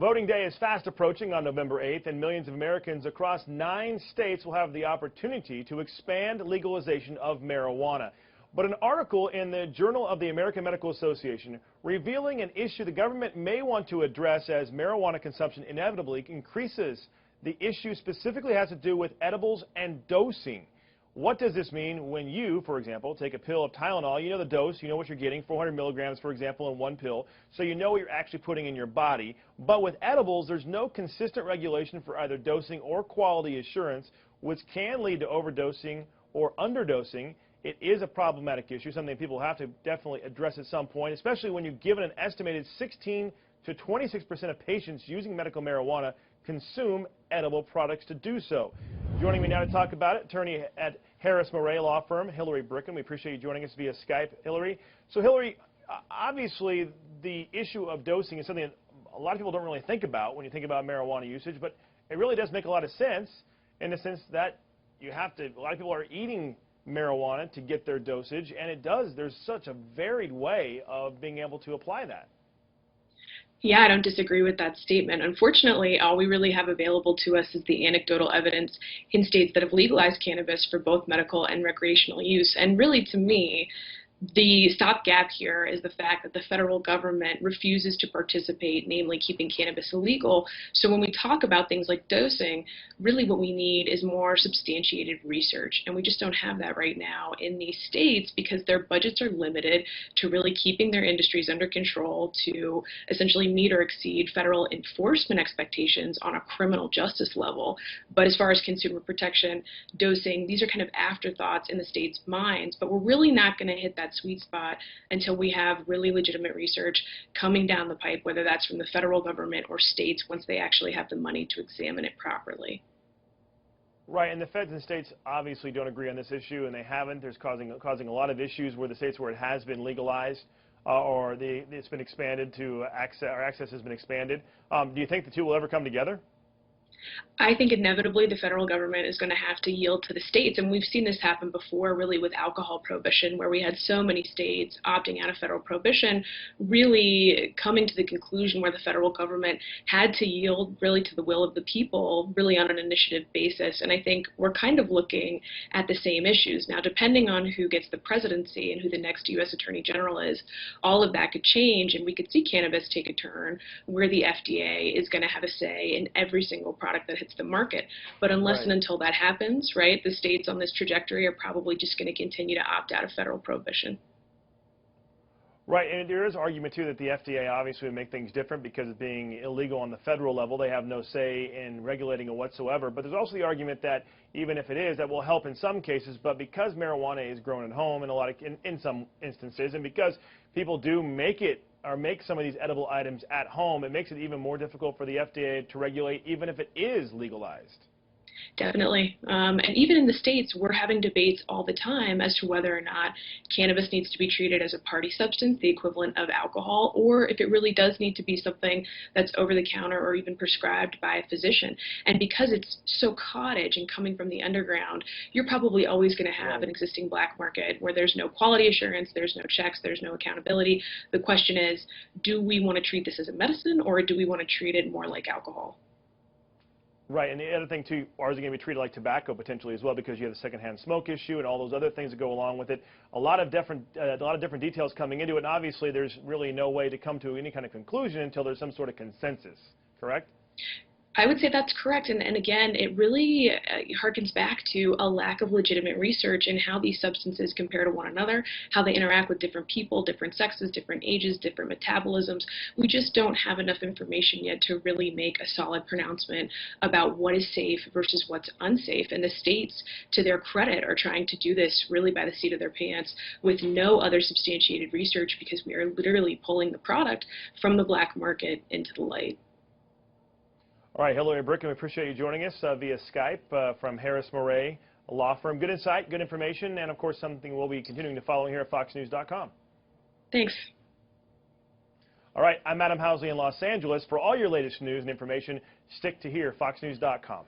Voting day is fast approaching on November 8th, and millions of Americans across 9 states will have the opportunity to expand legalization of marijuana. But an article in the Journal of the American Medical Association revealing an issue the government may want to address as marijuana consumption inevitably increases. The issue specifically has to do with edibles and dosing. What does this mean when you, for example, take a pill of Tylenol? You know the dose, you know what you're getting, 400 milligrams, for example, in one pill, so you know what you're actually putting in your body. But with edibles, there's no consistent regulation for either dosing or quality assurance, which can lead to overdosing or underdosing. It is a problematic issue, something people have to definitely address at some point, especially when you're given an estimated 16 to 26% of patients using medical marijuana consume edible products to do so. Joining me now to talk about it, attorney at Harris Murray Law Firm, Hillary Bricken. We appreciate you joining us via Skype, Hillary. So, Hillary, obviously the issue of dosing is something that a lot of people don't really think about when you think about marijuana usage, but it really does make a lot of sense in the sense that a lot of people are eating marijuana to get their dosage, and there's such a varied way of being able to apply that. Yeah, I don't disagree with that statement. Unfortunately, all we really have available to us is the anecdotal evidence in states that have legalized cannabis for both medical and recreational use. And really, to me, the stopgap here is the fact that the federal government refuses to participate, namely keeping cannabis illegal. So when we talk about things like dosing, really what we need is more substantiated research. And we just don't have that right now in these states because their budgets are limited to really keeping their industries under control to essentially meet or exceed federal enforcement expectations on a criminal justice level. But as far as consumer protection, dosing, these are kind of afterthoughts in the state's minds. But we're really not going to hit that sweet spot until we have really legitimate research coming down the pipe, whether that's from the federal government or states once they actually have the money to examine it properly. Right, and the feds and states obviously don't agree on this issue, and they haven't. There's causing a lot of issues where the states where it has been legalized it's been expanded to access has been expanded. Do you think the two will ever come together? I think inevitably the federal government is going to have to yield to the states, and we've seen this happen before really with alcohol prohibition, where we had so many states opting out of federal prohibition, really coming to the conclusion where the federal government had to yield really to the will of the people, really on an initiative basis. And I think we're kind of looking at the same issues. Now, depending on who gets the presidency and who the next U.S. Attorney General is, all of that could change, and we could see cannabis take a turn where the FDA is going to have a say in every single product that hits the market. But unless and until that happens, right, the states on this trajectory are probably just going to continue to opt out of federal prohibition. Right, and there is argument too that the FDA obviously would make things different because of being illegal on the federal level. They have no say in regulating it whatsoever. But there's also the argument that even if it is, that will help in some cases. But because marijuana is grown at home in some instances, and because people do make some of these edible items at home, it makes it even more difficult for the FDA to regulate, even if it is legalized. Definitely. And even in the states, we're having debates all the time as to whether or not cannabis needs to be treated as a party substance, the equivalent of alcohol, or if it really does need to be something that's over the counter or even prescribed by a physician. And because it's so cottage and coming from the underground, you're probably always going to have an existing black market where there's no quality assurance, there's no checks, there's no accountability. The question is, do we want to treat this as a medicine, or do we want to treat it more like alcohol? Right, and the other thing too, ours are going to be treated like tobacco potentially as well, because you have the secondhand smoke issue and all those other things that go along with it. A lot of different details coming into it, and obviously there's really no way to come to any kind of conclusion until there's some sort of consensus, correct? I would say that's correct. And again, it really harkens back to a lack of legitimate research in how these substances compare to one another, how they interact with different people, different sexes, different ages, different metabolisms. We just don't have enough information yet to really make a solid pronouncement about what is safe versus what's unsafe. And the states, to their credit, are trying to do this really by the seat of their pants with no other substantiated research, because we are literally pulling the product from the black market into the light. All right, Hillary Bricken, we appreciate you joining us via Skype from Harris Murray Law Firm. Good insight, good information, and of course something we'll be continuing to follow here at FoxNews.com. Thanks. All right, I'm Adam Housley in Los Angeles. For all your latest news and information, stick to here, FoxNews.com.